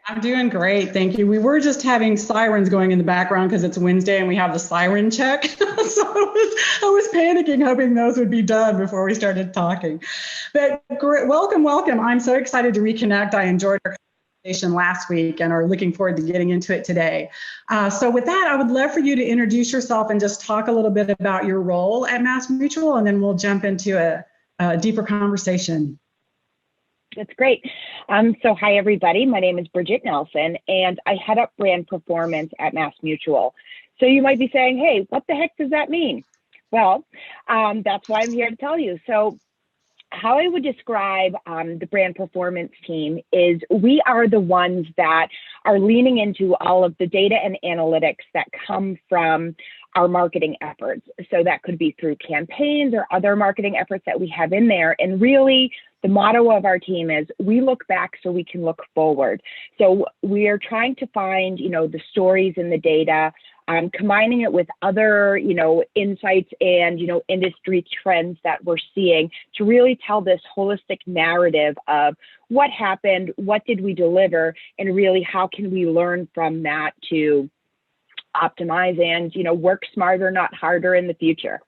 I'm doing great, thank you. We were just having sirens going in the background because it's Wednesday and we have the siren check. So I was panicking, hoping those would be done before we started talking. But welcome. I'm so excited to reconnect. I enjoyed our conversation last week and are looking forward to getting into it today. So with that, I would love for you to introduce yourself and just talk a little bit about your role at MassMutual, and then we'll jump into a deeper conversation. That's great. So hi, everybody. My name is Bridget Nelson, and I head up brand performance at MassMutual. So you might be saying, hey, what the heck does that mean? Well, that's why I'm here to tell you. So how I would describe the brand performance team is we are the ones that are leaning into all of the data and analytics that come from our marketing efforts. So that could be through campaigns or other marketing efforts that we have in there. And really, the motto of our team is we look back so we can look forward. So we are trying to find, the stories in the data, combining it with other, insights and, industry trends that we're seeing to really tell this holistic narrative of what happened, what did we deliver, and really how can we learn from that to optimize and, work smarter, not harder in the future.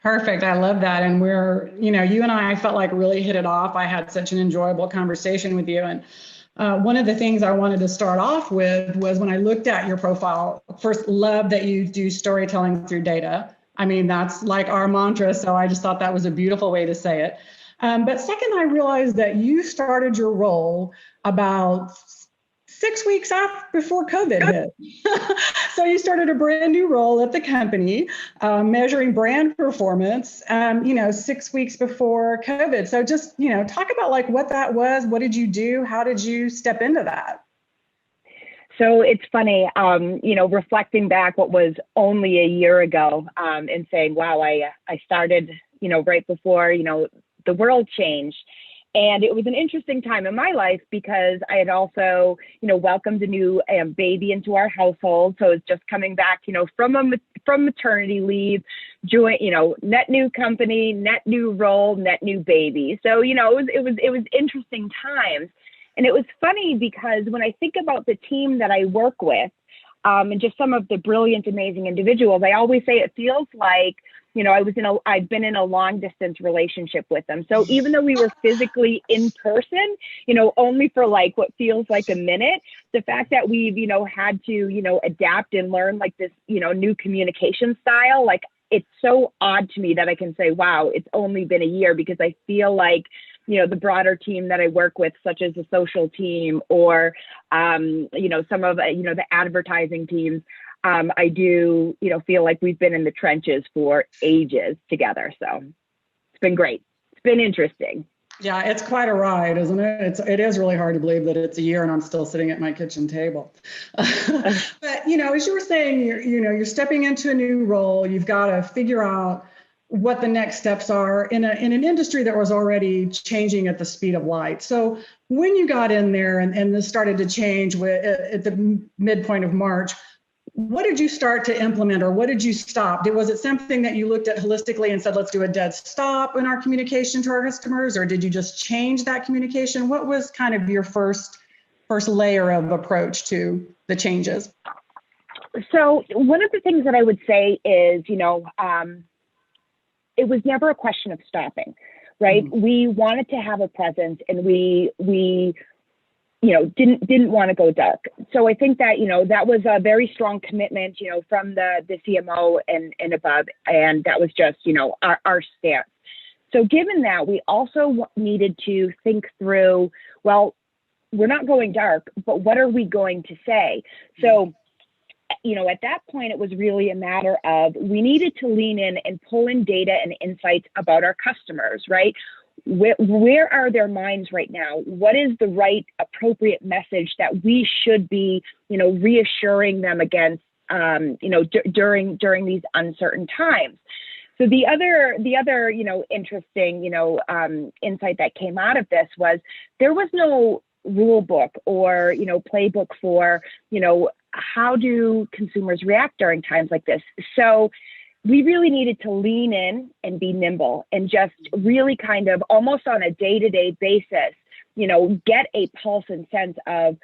Perfect. I love that. And you and I felt like really hit it off. I had such an enjoyable conversation with you. And one of the things I wanted to start off with was when I looked at your profile, first, love that you do storytelling through data. I mean, that's like our mantra. So I just thought that was a beautiful way to say it. But second, I realized that you started your role about 6 weeks before COVID hit. So you started a brand new role at the company, measuring brand performance, 6 weeks before COVID. So just, talk about like what that was. What did you do? How did you step into that? So it's funny, reflecting back what was only a year ago and saying, wow, I started, right before, the world changed. And it was an interesting time in my life because I had also, welcomed a new baby into our household. So it's just coming back, from maternity leave, net new company, net new role, net new baby. So, it was interesting times. And it was funny because when I think about the team that I work with, and just some of the brilliant, amazing individuals, I always say it feels like, I've been in a long distance relationship with them. So even though we were physically in person, only for like what feels like a minute, the fact that we've, had to, adapt and learn like this, new communication style, like it's so odd to me that I can say, wow, it's only been a year, because I feel like, the broader team that I work with, such as the social team or, some of, the advertising teams, I do, feel like we've been in the trenches for ages together. So it's been great. It's been interesting. Yeah, it's quite a ride, isn't it? It is really hard to believe that it's a year and I'm still sitting at my kitchen table. But, as you were saying, you're stepping into a new role. You've got to figure out what the next steps are in an industry that was already changing at the speed of light. So when you got in there and this started to change at the midpoint of March, what did you start to implement, or what did you stop? Was it something that you looked at holistically and said, let's do a dead stop in our communication to our customers, or did you just change that communication? What was kind of your first layer of approach to the changes? So one of the things that I would say is, it was never a question of stopping, right? Mm-hmm. We wanted to have a presence, and we didn't want to go dark. So I think that, that was a very strong commitment, from the CMO and above. And that was just, our stance. So given that, we also needed to think through, well, we're not going dark, but what are we going to say? So, at that point, it was really a matter of we needed to lean in and pull in data and insights about our customers, right? Where are their minds right now? What is the right, appropriate message that we should be, reassuring them against, during these uncertain times? So the other, interesting, insight that came out of this was there was no rule book or, playbook for, how do consumers react during times like this? So we really needed to lean in and be nimble and just really kind of almost on a day-to-day basis, get a pulse and sense of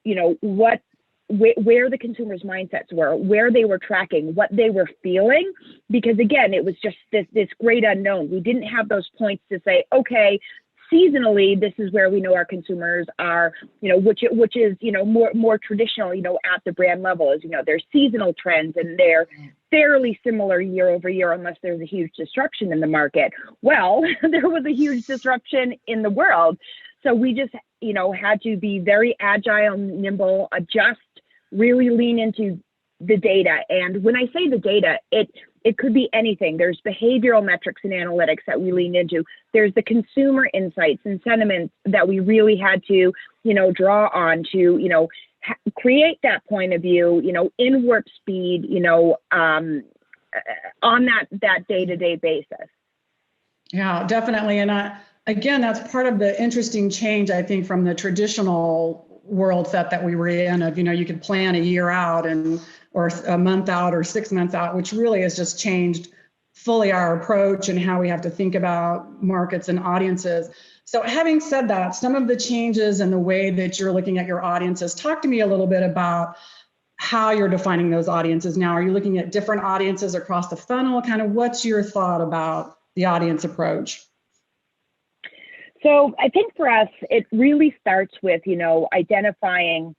where the consumers' mindsets were, where they were tracking, what they were feeling, because again, it was just this great unknown. We didn't have those points to say, okay, seasonally, this is where we know our consumers are, which is, more traditional, at the brand level is, there's seasonal trends and they're fairly similar year over year, unless there's a huge disruption in the market. Well, there was a huge disruption in the world. So we just, had to be very agile, nimble, adjust, really lean into the data. And when I say the data, it could be anything. There's behavioral metrics and analytics that we lean into. There's the consumer insights and sentiments that we really had to, draw on to, create that point of view, in warp speed, on that day-to-day basis. Yeah, definitely. And again, that's part of the interesting change, I think, from the traditional world set that we were in of, you could plan a year out or a month out or 6 months out, which really has just changed fully our approach and how we have to think about markets and audiences. So having said that, some of the changes in the way that you're looking at your audiences, talk to me a little bit about how you're defining those audiences now. Are you looking at different audiences across the funnel? Kind of what's your thought about the audience approach? So I think for us, it really starts with, identifying,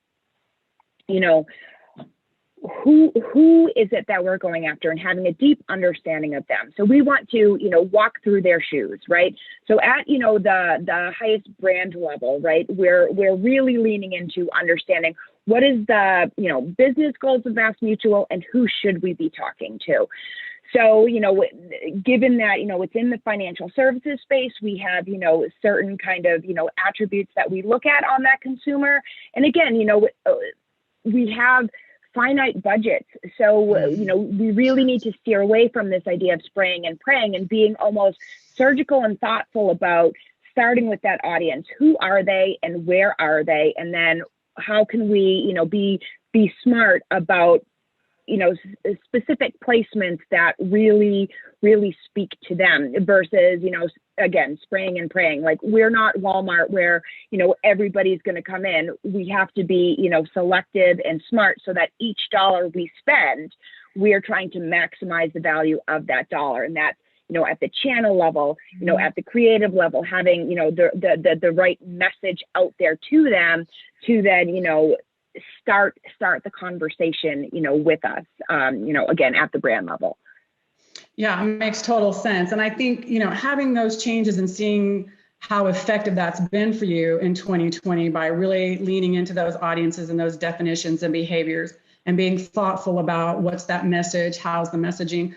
who is it that we're going after and having a deep understanding of them. So we want to, walk through their shoes, right? So at, the highest brand level, right, we're really leaning into understanding what is the, business goals of MassMutual and who should we be talking to. So, given that, it's in the financial services space, we have, certain kind of, attributes that we look at on that consumer. And again, we have finite budgets. So, we really need to steer away from this idea of spraying and praying and being almost surgical and thoughtful about starting with that audience. Who are they and where are they? And then how can we, be smart about, specific placements that really speak to them versus, again, spraying and praying. Like, we're not Walmart where, everybody's going to come in. We have to be, selective and smart so that each dollar we spend, we are trying to maximize the value of that dollar. And that's, at the channel level, at the creative level, having, the right message out there to them to then, start the conversation, with us, again, at the brand level. Yeah, it makes total sense. And I think, having those changes and seeing how effective that's been for you in 2020 by really leaning into those audiences and those definitions and behaviors and being thoughtful about what's that message, how's the messaging.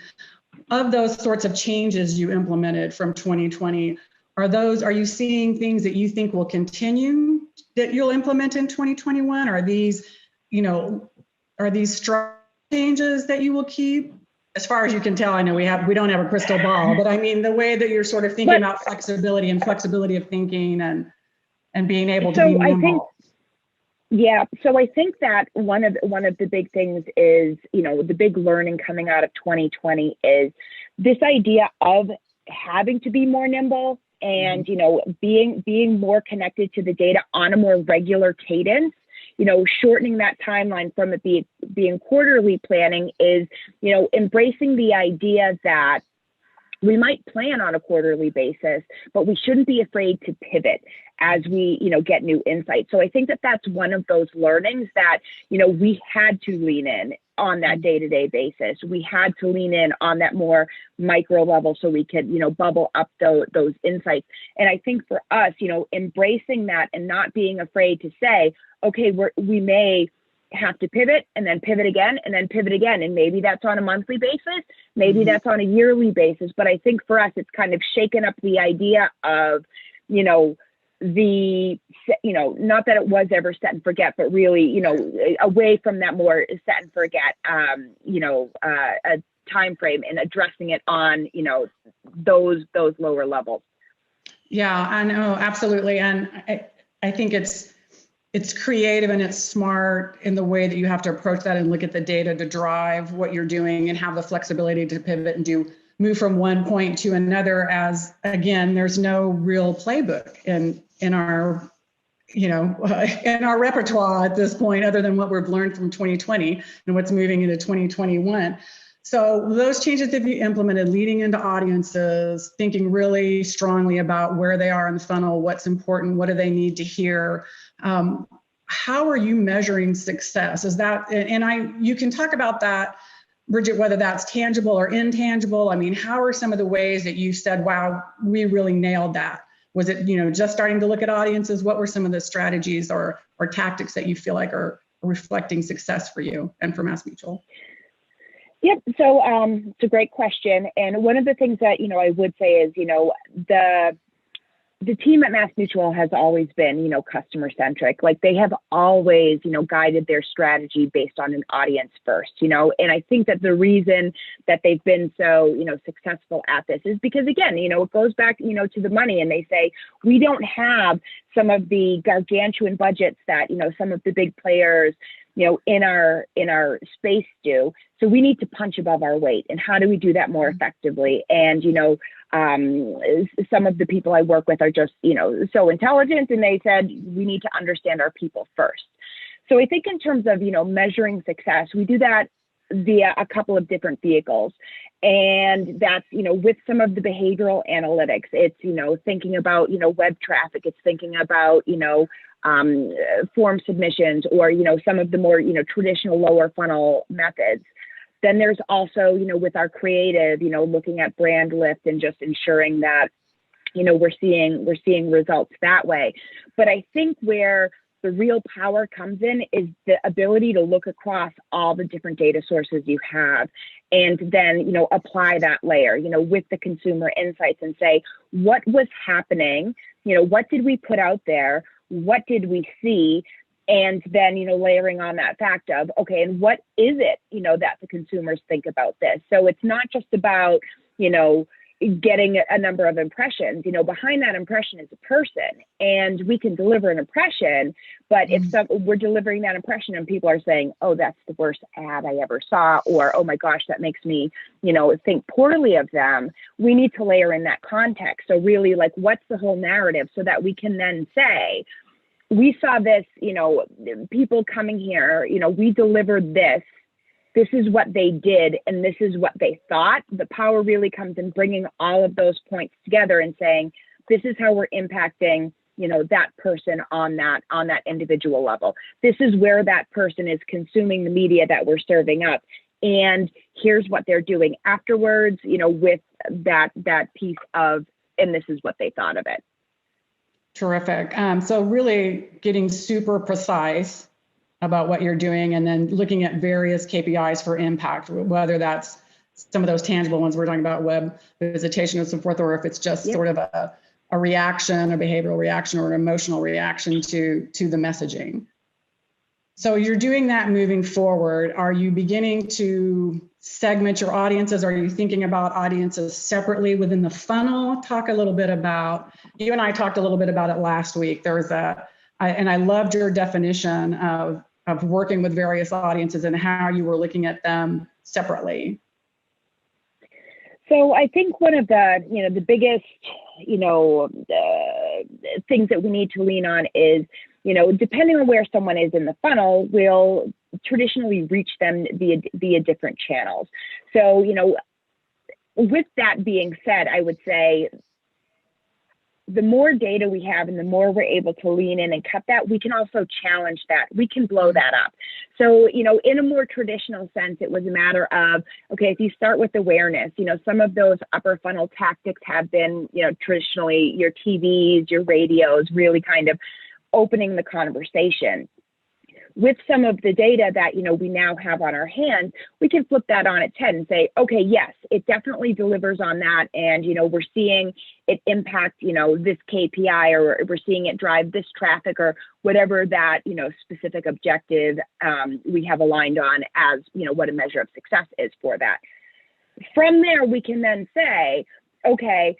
Of those sorts of changes you implemented from 2020, are you seeing things that you think will continue that you'll implement in 2021? Are these strong changes that you will keep? As far as you can tell, I know we don't have a crystal ball, but I mean the way that you're sort of thinking about flexibility of thinking and being able to be nimble. So I think that one of the big things is, the big learning coming out of 2020 is this idea of having to be more nimble and, being more connected to the data on a more regular cadence. Shortening that timeline from it being quarterly planning is, embracing the idea that we might plan on a quarterly basis, but we shouldn't be afraid to pivot as we, get new insights. So I think that that's one of those learnings that, we had to lean in on that day-to-day basis. We had to lean in on that more micro level so we could, bubble up those insights. And I think for us, embracing that and not being afraid to say, okay, we may have to pivot and then pivot again and then pivot again. And maybe that's on a monthly basis, maybe that's on a yearly basis. But I think for us, it's kind of shaken up the idea of, not that it was ever set and forget, but really, away from that more set and forget, a time frame and addressing it on, those lower levels. Yeah, I know, absolutely. And I think it's creative and it's smart in the way that you have to approach that and look at the data to drive what you're doing and have the flexibility to pivot and move from one point to another, as again, there's no real playbook in our in our repertoire at this point, other than what we've learned from 2020 and what's moving into 2021. So those changes that you implemented leading into audiences, thinking really strongly about where they are in the funnel, what's important, what do they need to hear? How are you measuring success? Is that, you can talk about that, Bridget, whether that's tangible or intangible. I mean, how are some of the ways that you said, wow, we really nailed that? Was it, just starting to look at audiences? What were some of the strategies or tactics that you feel like are reflecting success for you and for MassMutual? Yep. So it's a great question. And one of the things that, I would say is, the team at MassMutual has always been, customer centric. Like they have always, guided their strategy based on an audience first, and I think that the reason that they've been so, successful at this is because, again, it goes back, to the money, and they say, we don't have some of the gargantuan budgets that, some of the big players, in our space do. So we need to punch above our weight. And how do we do that more effectively? And, some of the people I work with are just, so intelligent, and they said, we need to understand our people first. So I think in terms of, measuring success, we do that via a couple of different vehicles. And that's, with some of the behavioral analytics, it's, thinking about, web traffic, it's thinking about, form submissions, or, some of the more, traditional lower funnel methods. Then there's also, with our creative, looking at brand lift and just ensuring that, we're seeing results that way. But I think where the real power comes in is the ability to look across all the different data sources you have, and then, apply that layer, with the consumer insights, and say, what was happening? What did we put out there? What did we see? And then, layering on that fact of, okay, and what is it, that the consumers think about this? So it's not just about, getting a number of impressions. Behind that impression is a person, and we can deliver an impression, but if we're delivering that impression and people are saying, oh, that's the worst ad I ever saw, or, oh my gosh, that makes me, think poorly of them, we need to layer in that context. So really, like, what's the whole narrative, so that we can then say, we saw this, people coming here, we delivered this. This is what they did, and this is what they thought. The power really comes in bringing all of those points together and saying, this is how we're impacting, that person on that individual level. This is where that person is consuming the media that we're serving up. And here's what they're doing afterwards, with that piece of, and this is what they thought of it. Terrific. So really getting super precise about what you're doing, and then looking at various KPIs for impact, whether that's some of those tangible ones we're talking about, web visitation and so forth, or if it's just sort of a reaction, a behavioral reaction, or an emotional reaction to the messaging. So you're doing that moving forward. Are you beginning to segment your audiences? Are you thinking about audiences separately within the funnel? Talk a little bit about, you and I talked a little bit about it last week. There was and I loved your definition of working with various audiences and how you were looking at them separately. So I think one of the, the biggest, things that we need to lean on is, depending on where someone is in the funnel, we'll traditionally reach them via different channels. So, with that being said, I would say the more data we have and the more we're able to lean in and cut that, we can also challenge that. We can blow that up. So, in a more traditional sense, it was a matter of, okay, if you start with awareness, some of those upper funnel tactics have been, traditionally your TVs, your radios, really kind of opening the conversation. With some of the data that, we now have on our hands, we can flip that on its head and say, okay, yes, it definitely delivers on that. And, we're seeing it impact, this KPI, or we're seeing it drive this traffic, or whatever that, specific objective we have aligned on as, what a measure of success is for that. From there, we can then say, okay,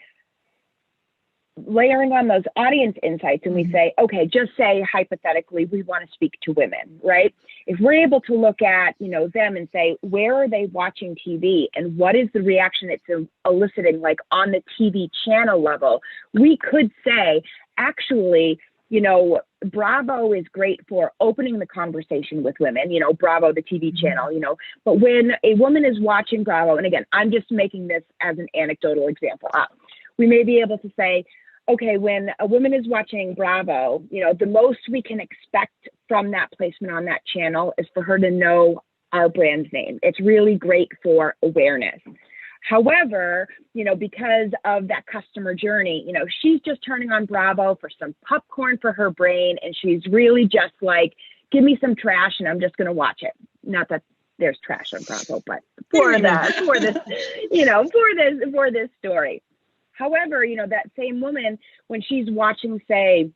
layering on those audience insights, and we say, okay, just say hypothetically, we want to speak to women, right? If we're able to look at, them and say, where are they watching TV, and what is the reaction it's eliciting, like on the TV channel level, we could say, actually, Bravo is great for opening the conversation with women, Bravo, the TV channel, but when a woman is watching Bravo, and again, I'm just making this as an anecdotal example, we may be able to say, okay, when a woman is watching Bravo, the most we can expect from that placement on that channel is for her to know our brand's name. It's really great for awareness. However, because of that customer journey, she's just turning on Bravo for some popcorn for her brain, and she's really just like, give me some trash and I'm just going to watch it. Not that there's trash on Bravo, but for this story. However, that same woman, when she's watching, say,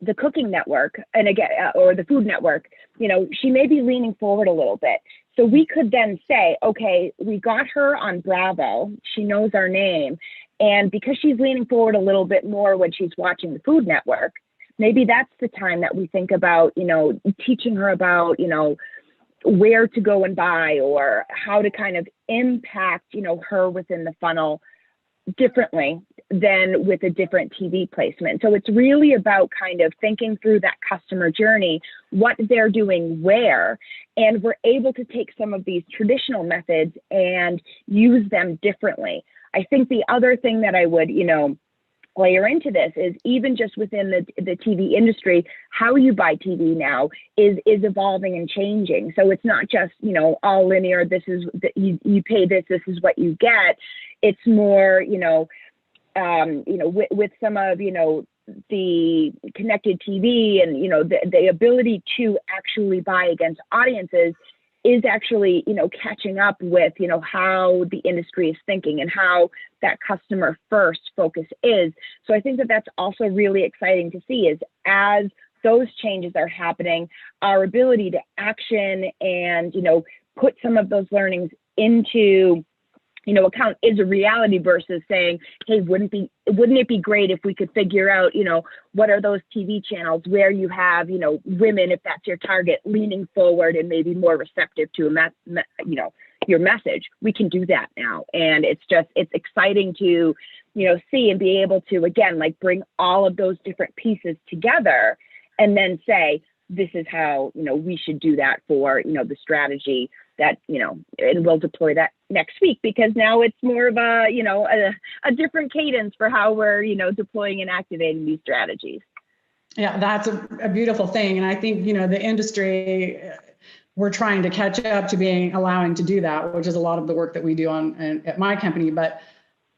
the Cooking Network, and again, or the Food Network, she may be leaning forward a little bit. So we could then say, okay, we got her on Bravo. She knows our name. And because she's leaning forward a little bit more when she's watching the Food Network, maybe that's the time that we think about, teaching her about, where to go and buy, or how to kind of impact, her within the funnel differently than with a different TV placement. So it's really about kind of thinking through that customer journey, what they're doing where, and we're able to take some of these traditional methods and use them differently. I think the other thing that I would, layer into this is even just within the TV industry, how you buy TV now is evolving and changing. So it's not just, all linear, this is, you pay this is what you get. It's more, with some of, the connected TV and, the ability to actually buy against audiences is actually, catching up with, how the industry is thinking and how that customer first focus is. So I think that that's also really exciting to see, is as those changes are happening, our ability to action and, put some of those learnings into account is a reality versus saying, hey, wouldn't it be great if we could figure out, what are those TV channels where you have, women, if that's your target, leaning forward and maybe more receptive to your message. We can do that now. And it's exciting to, see and be able to, again, like bring all of those different pieces together and then say, this is how, we should do that for, the strategy that, and we'll deploy that next week, because now it's more of a different cadence for how we're, deploying and activating these strategies. Yeah, that's a beautiful thing. And I think, the industry, we're trying to catch up to allowing to do that, which is a lot of the work that we do at my company. But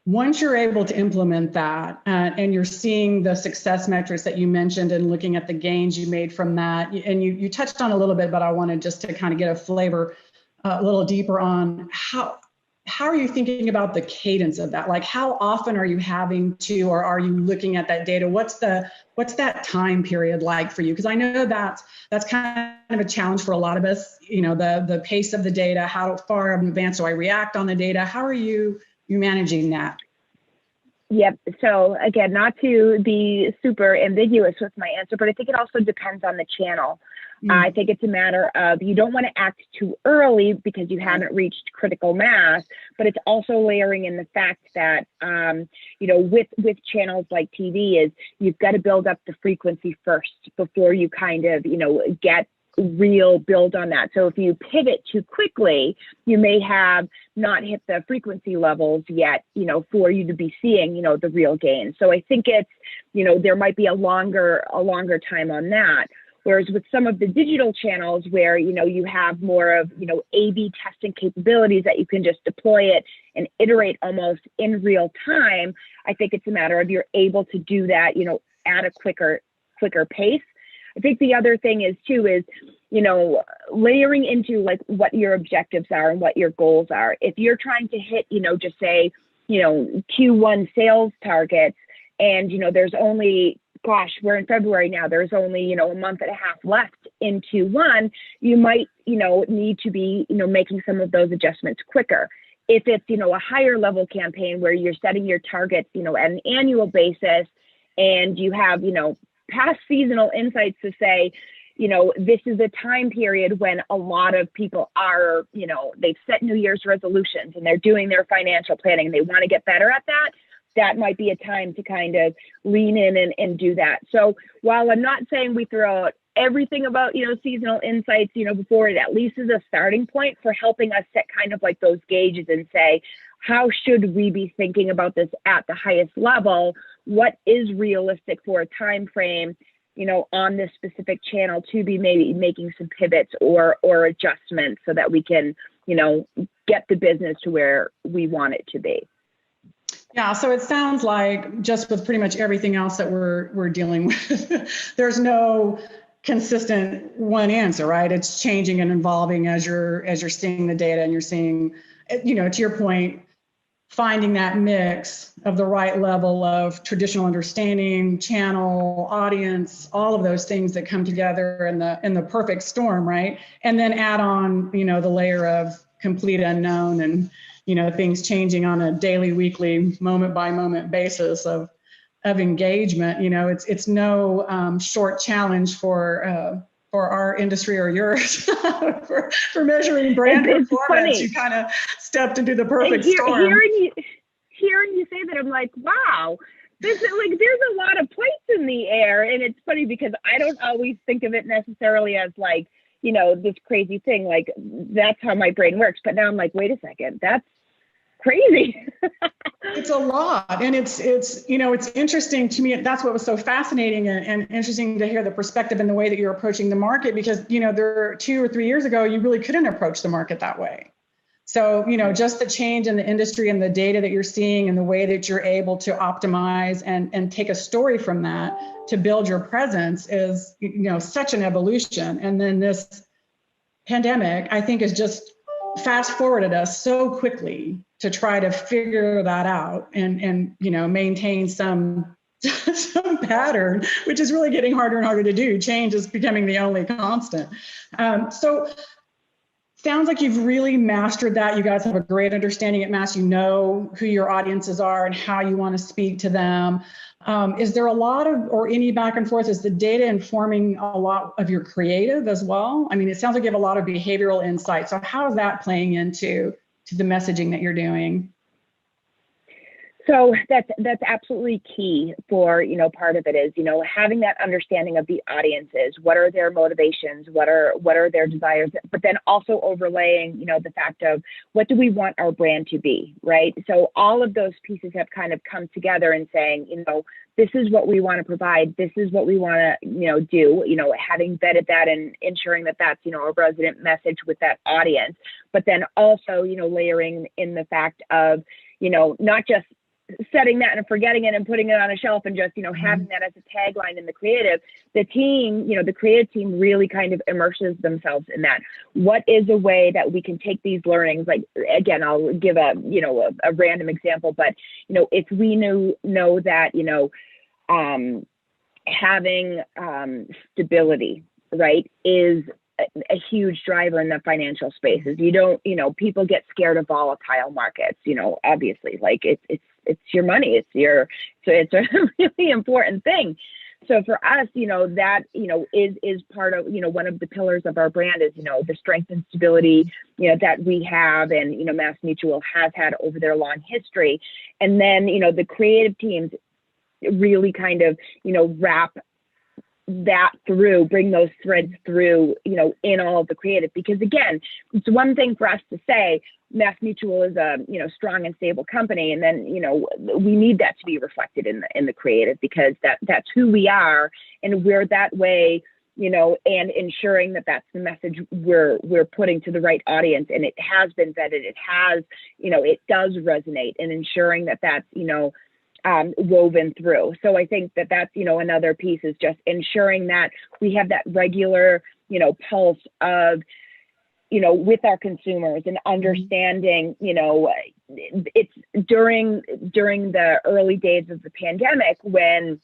once you're able to implement that and you're seeing the success metrics that you mentioned and looking at the gains you made from that, and you touched on a little bit, but I wanted just to kind of get a flavor a little deeper on how are you thinking about the cadence of that? Like, how often are you having to, or are you looking at that data? What's that time period like for you? Because I know that's kind of a challenge for a lot of us, the pace of the data, how far in advance do I react on the data? How are you managing that? Yep. So again, not to be super ambiguous with my answer, but I think it also depends on the channel. I think it's a matter of, you don't want to act too early because you haven't reached critical mass, but it's also layering in the fact that, with channels like TV is you've got to build up the frequency first before you kind of, get real build on that. So if you pivot too quickly, you may have not hit the frequency levels yet, for you to be seeing, the real gain. So I think it's, there might be a longer time on that. Whereas with some of the digital channels where, you have more of, A/B testing capabilities that you can just deploy it and iterate almost in real time, I think it's a matter of you're able to do that, at a quicker pace. I think the other thing is layering into like what your objectives are and what your goals are. If you're trying to hit, just say, Q1 sales targets and, there's only, we're in February now, there's only, a month and a half left in Q1, you might, need to be, making some of those adjustments quicker. If it's, a higher level campaign where you're setting your targets, at an annual basis and you have, past seasonal insights to say, this is a time period when a lot of people are, they've set New Year's resolutions and they're doing their financial planning and they want to get better at that. that might be a time to kind of lean in and do that. So while I'm not saying we throw out everything about, seasonal insights, before, it at least is a starting point for helping us set kind of like those gauges and say, how should we be thinking about this at the highest level? What is realistic for a time frame, on this specific channel to be maybe making some pivots or adjustments so that we can, get the business to where we want it to be. Yeah, so it sounds like just with pretty much everything else that we're dealing with, there's no consistent one answer, right? It's changing and evolving as you're seeing the data and you're seeing, to your point, finding that mix of the right level of traditional understanding, channel, audience, all of those things that come together in the perfect storm, right? And then add on, the layer of complete unknown and, things changing on a daily, weekly, moment by moment basis of engagement. It's no short challenge for our industry or yours for measuring brand It's performance. funny. You kind of stepped into the perfect storm. Hearing you say that, I'm like, wow, there's a lot of plates in the air. And it's funny because I don't always think of it necessarily as like, this crazy thing, like that's how my brain works. But now I'm like, wait a second, that's crazy. It's a lot. And it's interesting to me. That's what was so fascinating and interesting to hear the perspective and the way that you're approaching the market, because, there 2 or 3 years ago, you really couldn't approach the market that way. So, just the change in the industry and the data that you're seeing and the way that you're able to optimize and take a story from that to build your presence is, such an evolution. And then this pandemic, I think, has just fast forwarded us so quickly to try to figure that out and maintain some pattern, which is really getting harder and harder to do. Change is becoming the only constant. So sounds like you've really mastered that. You guys have a great understanding at Mass. You know who your audiences are and how you want to speak to them. Is there a lot of, or any back and forth? Is the data informing a lot of your creative as well? I mean, it sounds like you have a lot of behavioral insight. So how is that playing into the messaging that you're doing? So that's absolutely key for, part of it is, having that understanding of the audiences, what are their motivations, what are their desires, but then also overlaying, the fact of what do we want our brand to be, right? So all of those pieces have kind of come together and saying, this is what we want to provide. This is what we want to, do, having vetted that and ensuring that that's, a resident message with that audience, but then also, layering in the fact of, not just setting that and forgetting it and putting it on a shelf and just, having that as a tagline in the creative, the team, the creative team really kind of immerses themselves in that. What is a way that we can take these learnings? Like, again, I'll give a random example, but, if we know that, having stability, right, is a huge driver in the financial spaces. You don't, people get scared of volatile markets, obviously, like it's your money, it's a really important thing. So for us, that, is part of, one of the pillars of our brand is, the strength and stability, that we have and, MassMutual has had over their long history. And then, the creative teams really kind of, wrap that through, bring those threads through, in all of the creative, because again, it's one thing for us to say MassMutual is a, strong and stable company. And then, we need that to be reflected in the creative, because that's who we are and we're that way, and ensuring that that's the message we're putting to the right audience. And it has been vetted. It has, it does resonate, and ensuring that that's, woven through. So I think that that's, another piece is just ensuring that we have that regular, pulse of, with our consumers and understanding, it's during the early days of the pandemic when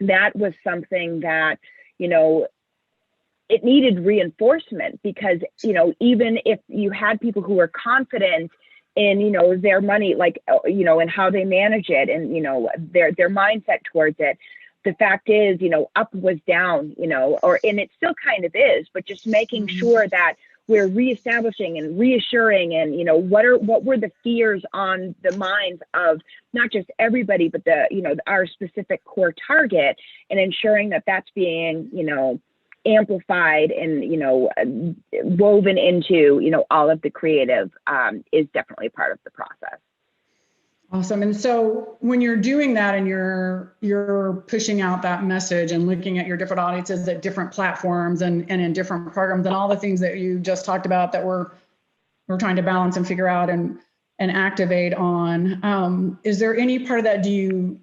that was something that, it needed reinforcement, because, even if you had people who were confident in, their money, like, and how they manage it and, their mindset towards it. The fact is, up was down, and it still kind of is, but just making sure that we're reestablishing and reassuring, and, you know, what were the fears on the minds of not just everybody, but the, you know, our specific core target, and ensuring that that's being, you know, amplified and, you know, woven into, you know, all of the creative is definitely part of the process. Awesome. And so when you're doing that and you're pushing out that message and looking at your different audiences at different platforms and in different programs and all the things that you just talked about that we're trying to balance and figure out and activate on, is there any part of that,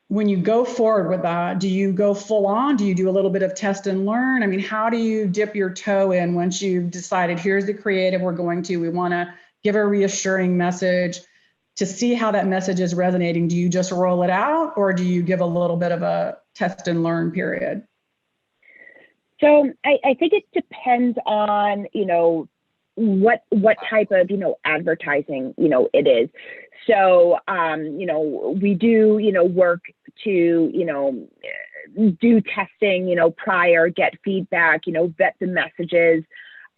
when you go forward with that, do you go full on? Do you do a little bit of test and learn? I mean, how do you dip your toe in once you've decided, here's the creative we want to give a reassuring message, to see how that message is resonating? Do you just roll it out, or do you give a little bit of a test and learn period? So I think it depends on, you know, what type of, you know, advertising, you know, it is. So, you know, we do, you know, work to, you know, do testing, you know, prior, get feedback, you know, vet the messages.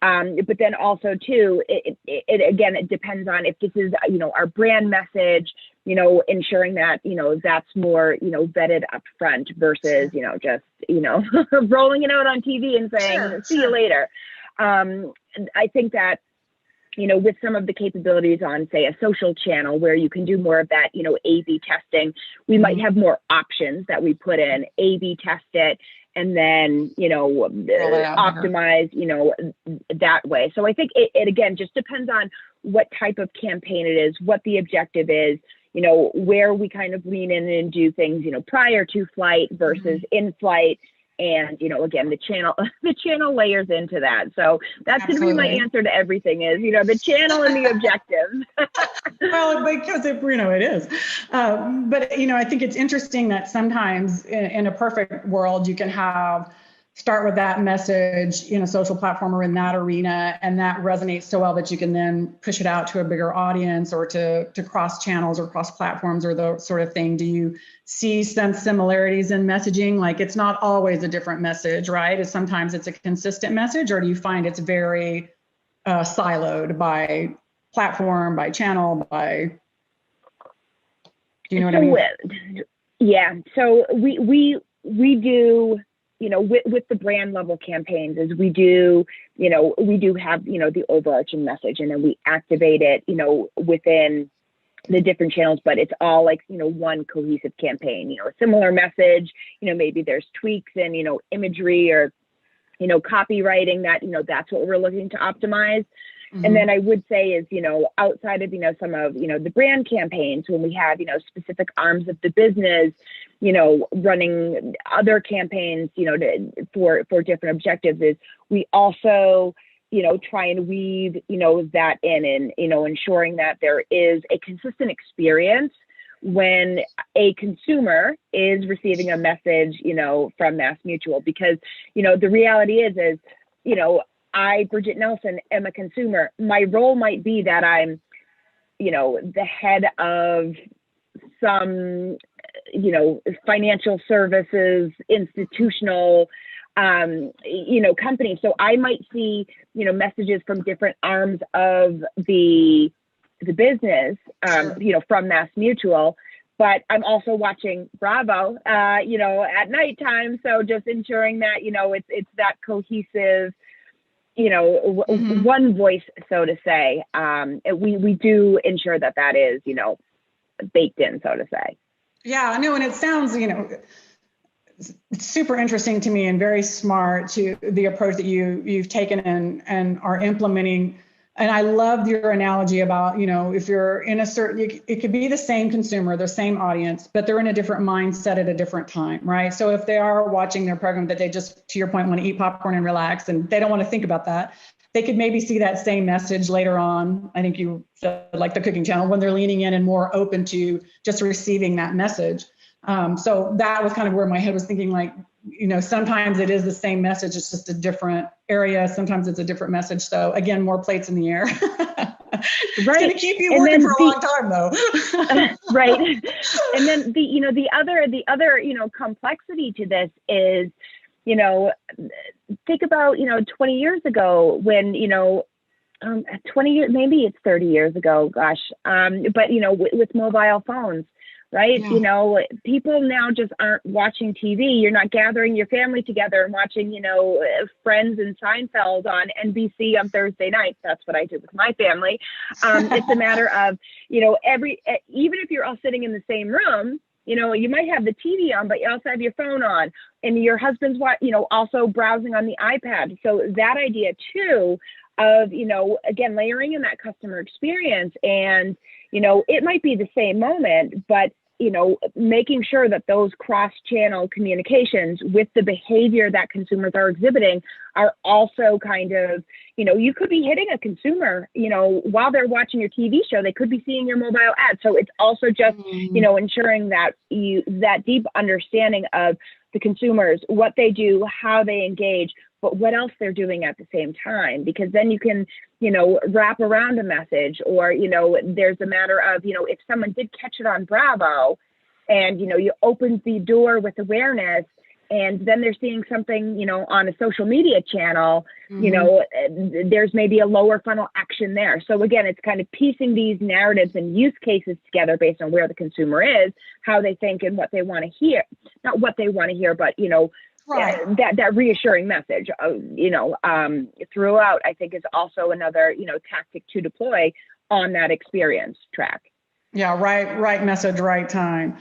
But then also too, it depends on if this is, you know, our brand message, you know, ensuring that, you know, that's more, you know, vetted up front versus, you know, just, you know, rolling it out on TV and saying, see you later. I think that, you know, with some of the capabilities on, say, a social channel where you can do more of that, you know, A/B testing, we might have more options that we put in, A/B test it, and then, you know, optimize, you know, that way. So I think it again just depends on what type of campaign it is, what the objective is, you know, where we kind of lean in and do things, you know, prior to flight versus in flight. And, you know, again, the channel layers into that. So that's going to be my answer to everything is, you know, the channel and the objective. Well, because you know, it is. But, you know, I think it's interesting that sometimes in a perfect world, you can start with that message in a social platform or in that arena, and that resonates so well that you can then push it out to a bigger audience or to cross channels or cross platforms or the sort of thing. Do you see some similarities in messaging? Like, it's not always a different message, right? Sometimes it's a consistent message, or do you find it's very siloed by platform, by channel, by, do you know what I mean? Yeah, so we do, you know, with the brand level campaigns, is we do have, you know, the overarching message, and then we activate it, you know, within the different channels, but it's all like, you know, one cohesive campaign, you know, a similar message, you know, maybe there's tweaks in, you know, imagery or, you know, copywriting that, you know, that's what we're looking to optimize. And then I would say is, you know, outside of, you know, some of, you know, the brand campaigns, when we have, you know, specific arms of the business, you know, running other campaigns, you know, for different objectives, is we also, you know, try and weave, you know, that in, and, you know, ensuring that there is a consistent experience when a consumer is receiving a message, you know, from MassMutual. Because, you know, the reality is, you know, I, Bridget Nelson, am a consumer. My role might be that I'm, you know, the head of some, you know, financial services, institutional, you know, company. So I might see, you know, messages from different arms of the business, you know, from MassMutual. But I'm also watching Bravo, you know, at nighttime. So just ensuring that, you know, it's that cohesive, you know, one voice, so to say. We do ensure that is, you know, baked in, so to say. Yeah, no, and it sounds, you know, it's super interesting to me and very smart to the approach that you've taken and are implementing. And I loved your analogy about, you know, if you're in a certain, it could be the same consumer, the same audience, but they're in a different mindset at a different time, right? So if they are watching their program that they just, to your point, want to eat popcorn and relax, and they don't want to think about that, they could maybe see that same message later on. I think you said, like the cooking channel, when they're leaning in and more open to just receiving that message. So that was kind of where my head was thinking, like, you know, sometimes it is the same message, it's just a different area. Sometimes it's a different message. So again, more plates in the air. It's going to keep you working for a long time, though. Right. And then the other, you know, complexity to this is, you know, think about, you know, 20 years ago when, you know, 20 years, maybe it's 30 years ago, gosh. But, with mobile phones, right? Yeah. People now just aren't watching TV. You're not gathering your family together and watching, Friends and Seinfeld on NBC on Thursday nights. That's what I do with my family. It's a matter of, even if you're all sitting in the same room, you might have the TV on, but you also have your phone on, and your husband's also browsing on the iPad. So that idea too of, again, layering in that customer experience, and, it might be the same moment, but, making sure that those cross-channel communications with the behavior that consumers are exhibiting are also kind of, you could be hitting a consumer, while they're watching your TV show, they could be seeing your mobile ad. So it's also just, ensuring that that deep understanding of the consumers, what they do, how they engage, but what else they're doing at the same time, because then you can, wrap around a message, or, there's a matter of, if someone did catch it on Bravo and, you opened the door with awareness, and then they're seeing something, on a social media channel, there's maybe a lower funnel action there. So again, it's kind of piecing these narratives and use cases together based on where the consumer is, how they think, and what they want to hear. Not what they want to hear, but, Right. that reassuring message, throughout, I think, is also another, tactic to deploy on that experience track. Yeah, right message, right time.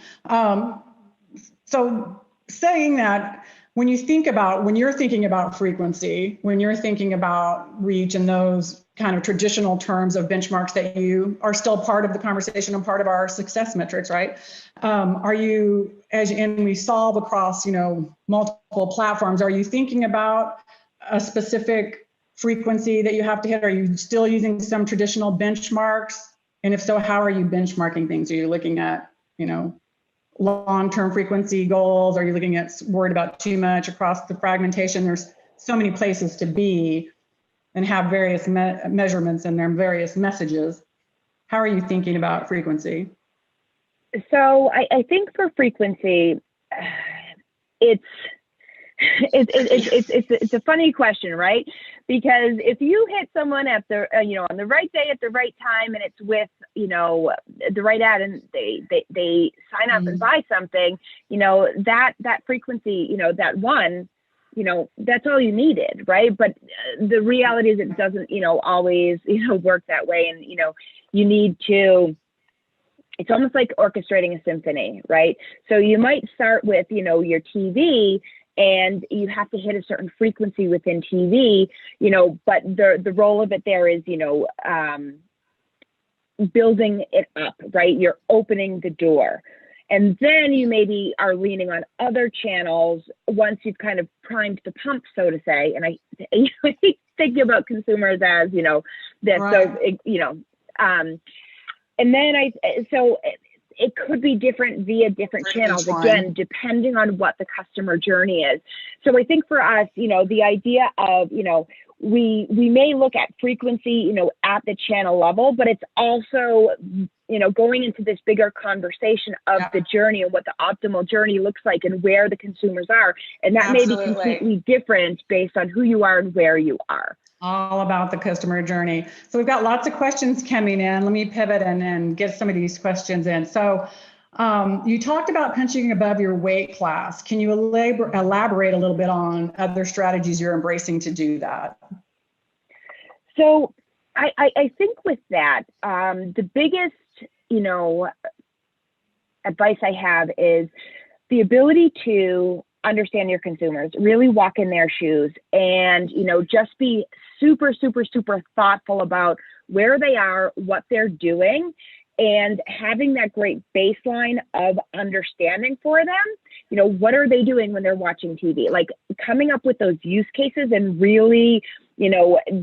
So saying that, when you're thinking about frequency, when you're thinking about reach and those kind of traditional terms of benchmarks that you are still part of the conversation and part of our success metrics, right? Are you, and we solve across, multiple platforms, are you thinking about a specific frequency that you have to hit? Are you still using some traditional benchmarks? And if so, how are you benchmarking things? Are you looking at, long-term frequency goals? Are you looking at worried about too much across the fragmentation? There's so many places to be and have various measurements and their various messages. How are you thinking about frequency? So I think for frequency, it's a funny question, right? Because if you hit someone at the, on the right day at the right time, and it's with, the right ad, and they sign up and buy something, that frequency, that one, that's all you needed, right? But the reality is it doesn't, always, work that way. And, you need to, it's almost like orchestrating a symphony, right? So you might start with, your TV, and you have to hit a certain frequency within TV, but the role of it there is, building it up, right? You're opening the door. And then you maybe are leaning on other channels once you've kind of primed the pump, so to say. And I think about consumers as, that, right. So, and then so it could be different via different channels, again, depending on what the customer journey is. So I think for us, the idea of, we may look at frequency, at the channel level, but it's also, going into this bigger conversation of the journey and what the optimal journey looks like and where the consumers are. And that may be completely different based on who you are and where you are. All about the customer journey. So we've got lots of questions coming in. Let me pivot and get some of these questions in. So you talked about punching above your weight class. Can you elaborate a little bit on other strategies you're embracing to do that? So I think with that, the biggest, advice I have is the ability to understand your consumers, really walk in their shoes, and, just be super, super, super thoughtful about where they are, what they're doing, and having that great baseline of understanding for them. What are they doing when they're watching TV? Like coming up with those use cases and really,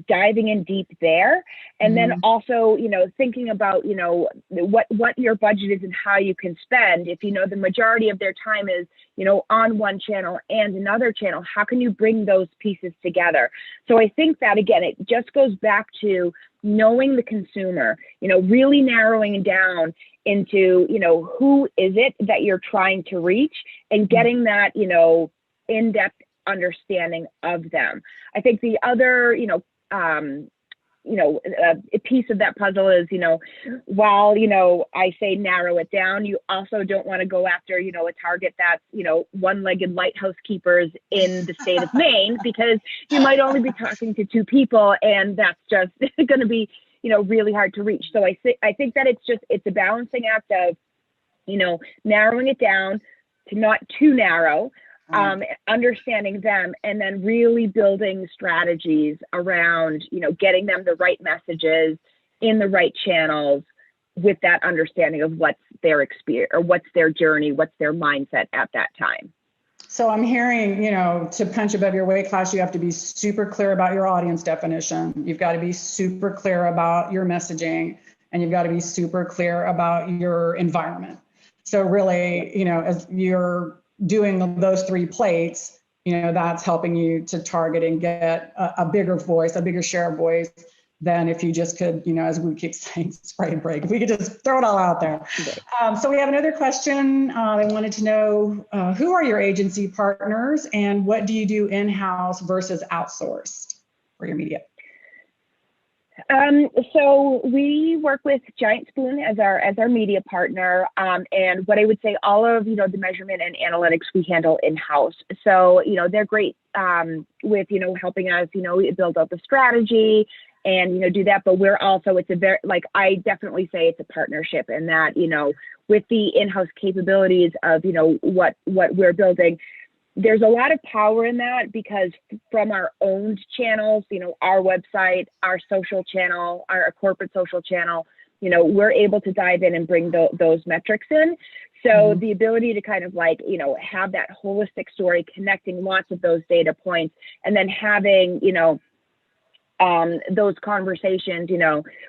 diving in deep there. And then also, thinking about, what your budget is and how you can spend. If, the majority of their time is, on one channel and another channel, how can you bring those pieces together? So I think that, again, it just goes back to knowing the consumer, really narrowing down into, who is it that you're trying to reach, and getting that, in-depth understanding of them. I think the other, a piece of that puzzle is, while, I say narrow it down, you also don't want to go after, a target that's, one-legged lighthouse keepers in the state of Maine, because you might only be talking to 2 people, and that's just going to be, really hard to reach. So I think that it's a balancing act of, narrowing it down to not too narrow, understanding them, and then really building strategies around, getting them the right messages in the right channels with that understanding of what's their experience or what's their journey, what's their mindset at that time. So I'm hearing, to punch above your weight class, you have to be super clear about your audience definition. You've got to be super clear about your messaging, and you've got to be super clear about your environment. So really, as you're doing those 3 plates, that's helping you to target and get a bigger voice, a bigger share of voice than if you just could, as we keep saying, spray and break. If we could just throw it all out there. So we have another question. They wanted to know, who are your agency partners, and what do you do in-house versus outsourced for your media? So we work with Giant Spoon as our media partner. And what I would say, all of, the measurement and analytics we handle in-house. So, they're great, with, helping us, build out the strategy and, do that. But we're also, it's a very, I definitely say it's a partnership, in that, with the in-house capabilities of, what we're building, there's a lot of power in that, because from our owned channels, our website, our social channel, our corporate social channel, we're able to dive in and bring those metrics in. So the ability to kind of have that holistic story, connecting lots of those data points, and then having, those conversations,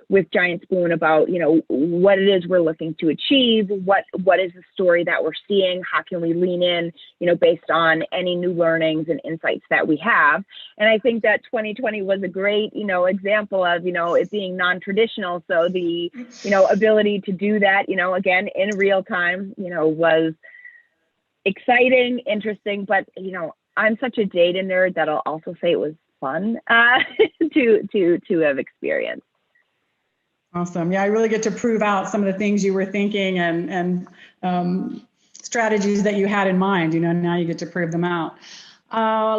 with Giant Spoon about, what it is we're looking to achieve, what is the story that we're seeing, how can we lean in, based on any new learnings and insights that we have. And I think that 2020 was a great, example of, it being non-traditional. So the, ability to do that, again, in real time, was exciting, interesting, but, I'm such a data nerd that I'll also say it was fun to have experienced. Awesome. Yeah, I really get to prove out some of the things you were thinking and strategies that you had in mind. Now you get to prove them out.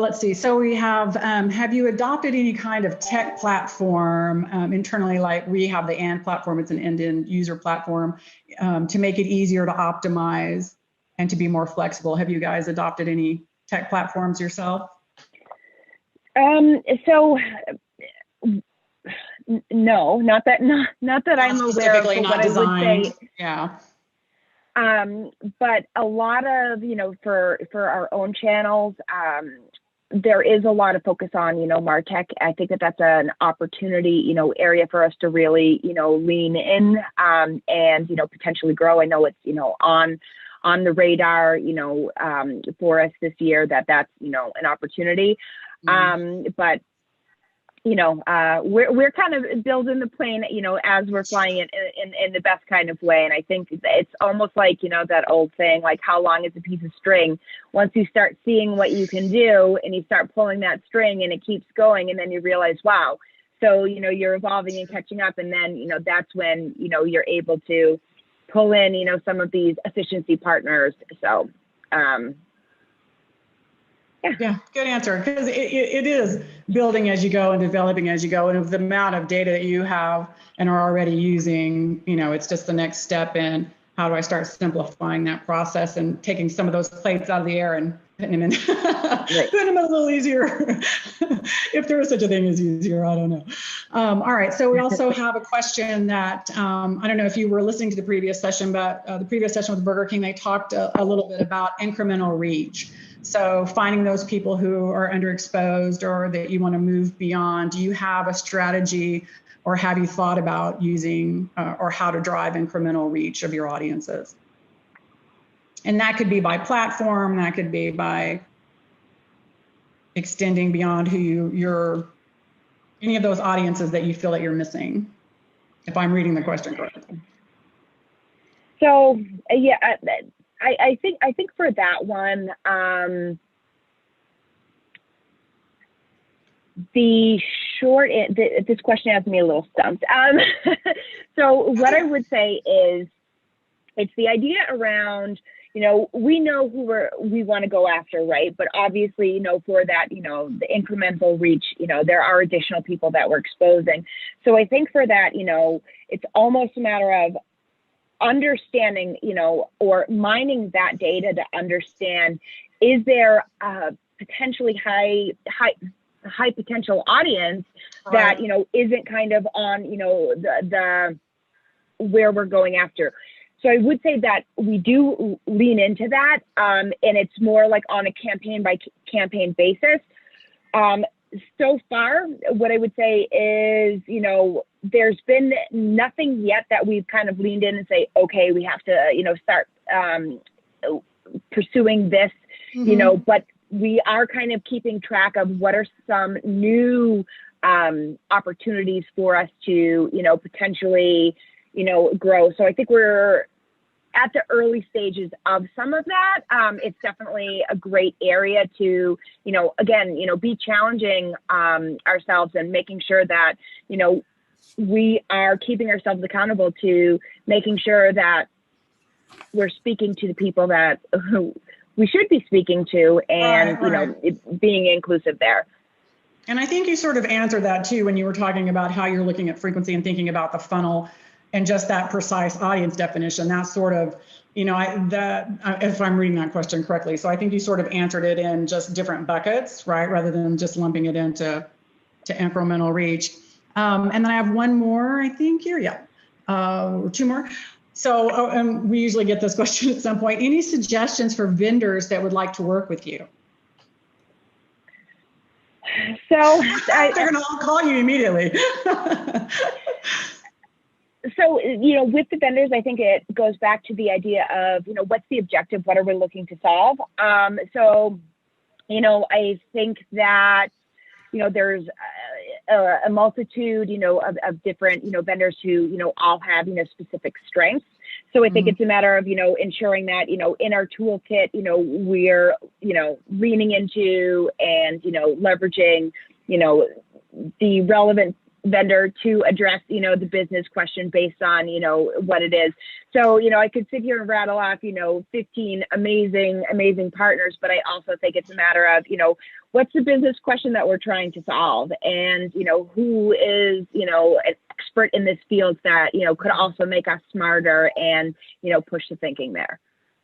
Let's see. So we have you adopted any kind of tech platform internally? Like we have the AND platform, it's an end-to-end user platform, to make it easier to optimize and to be more flexible. Have you guys adopted any tech platforms yourself? So no, not that I'm aware of. Specifically not designed. Yeah. But a lot of, for our own channels, there is a lot of focus on, MarTech. I think that's an opportunity, area for us to really, lean in, and, potentially grow. I know it's, on the radar, for us this year, that's, an opportunity. But we're kind of building the plane, as we're flying it in the best kind of way. And I think it's almost like, that old saying, like, how long is a piece of string? Once you start seeing what you can do and you start pulling that string and it keeps going, and then you realize, wow. So, you're evolving and catching up. And then, that's when, you're able to pull in, some of these efficiency partners. So, Yeah, good answer. Because it is building as you go and developing as you go. And with the amount of data that you have and are already using, it's just the next step in how do I start simplifying that process and taking some of those plates out of the air and putting them in, putting them a little easier. If there is such a thing as easier, I don't know. All right. So we also have a question that I don't know if you were listening to the previous session, but the previous session with Burger King, they talked a little bit about incremental reach. So finding those people who are underexposed or that you want to move beyond. Do you have a strategy, or have you thought about using or how to drive incremental reach of your audiences? And that could be by platform, that could be by extending beyond who you're, any of those audiences that you feel that you're missing, if I'm reading the question correctly. So, yeah, I think for that one, the this question has me a little stumped. So what I would say is, it's the idea around, we know who we want to go after, right? But obviously, for that, the incremental reach, there are additional people that we're exposing. So I think for that, it's almost a matter of understanding, or mining that data to understand, is there a potentially high potential audience that, isn't kind of on, the where we're going after. So I would say that we do lean into that, and it's more like on a campaign by campaign basis. So far, what I would say is, there's been nothing yet that we've kind of leaned in and say, okay, we have to, start pursuing this, but we are kind of keeping track of what are some new opportunities for us to, potentially, grow. So I think we're at the early stages of some of that. It's definitely a great area to, again, be challenging ourselves and making sure that, we are keeping ourselves accountable to making sure that we're speaking to the people that we should be speaking to, and, being inclusive there. And I think you sort of answered that too, when you were talking about how you're looking at frequency and thinking about the funnel and just that precise audience definition. That's sort of, if I'm reading that question correctly. So I think you sort of answered it in just different buckets, right? Rather than just lumping it into incremental reach. And then I have one more, I think here. Yeah. Or two more. So and we usually get this question at some point. Any suggestions for vendors that would like to work with you? So they're going to all call you immediately. So, with the vendors, I think it goes back to the idea of, what's the objective? What are we looking to solve? So, I think that, there's a multitude, of different, vendors who, all have, specific strengths. So I think it's a matter of, ensuring that, in our toolkit, we're, leaning into and, leveraging, the relevant vendor to address, the business question based on, what it is. So, I could sit here and rattle off, 15 amazing partners, but I also think it's a matter of, what's the business question that we're trying to solve, and, who is, an expert in this field that, could also make us smarter and, push the thinking there.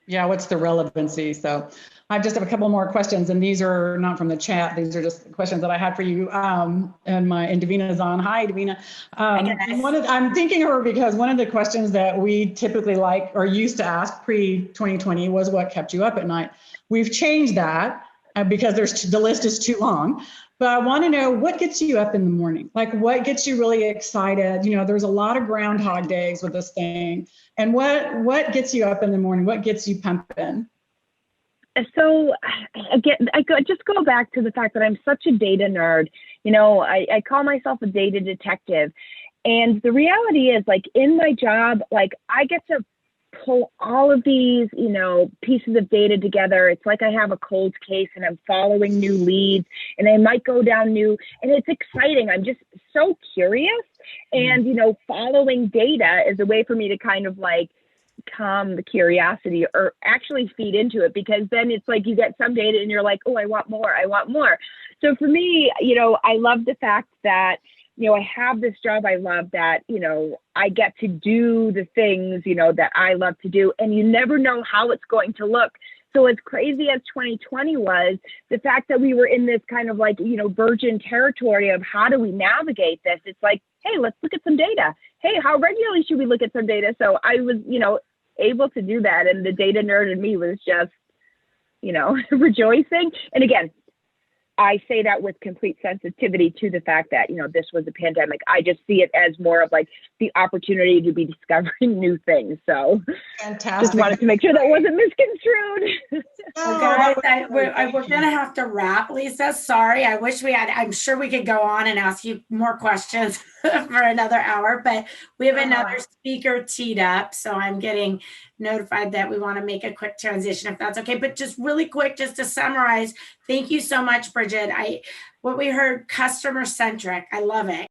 Yeah, what's the relevancy? So I just have a couple more questions, and these are not from the chat. These are just questions that I had for you. And Davina's on. Hi, Davina. I'm thinking of her because one of the questions that we typically like or used to ask pre-2020 was what kept you up at night. We've changed that because the list is too long. But I want to know, what gets you up in the morning? Like, what gets you really excited? There's a lot of Groundhog Days with this thing. And what gets you up in the morning? What gets you pumping? So again, just go back to the fact that I'm such a data nerd. I call myself a data detective. And the reality is, like, in my job, like, I get to pull all of these, pieces of data together. It's like I have a cold case and I'm following new leads, and I might go down new, and it's exciting. I'm just so curious. And, following data is a way for me to kind of like calm the curiosity, or actually feed into it, because then it's like you get some data and you're like, oh, I want more. So for me, I love the fact that, I have this job I love, that, I get to do the things, that I love to do, and you never know how it's going to look. So as crazy as 2020 was, the fact that we were in this kind of like, virgin territory of how do we navigate this? It's like, hey, let's look at some data. Hey, how regularly should we look at some data? So I was, able to do that. And the data nerd in me was just, rejoicing. And again, I say that with complete sensitivity to the fact that, this was a pandemic. I just see it as more of like the opportunity to be discovering new things. So fantastic. Just wanted to make sure that wasn't misconstrued. Well, Oh, guys, that was great. we're going to have to wrap, Lesa. Sorry. I wish we had, I'm sure we could go on and ask you more questions for another hour, but we have another speaker teed up. So I'm getting notified that we want to make a quick transition, if that's okay. But just really quick, just to summarize, thank you so much, Bridget. What we heard, customer centric. I love it.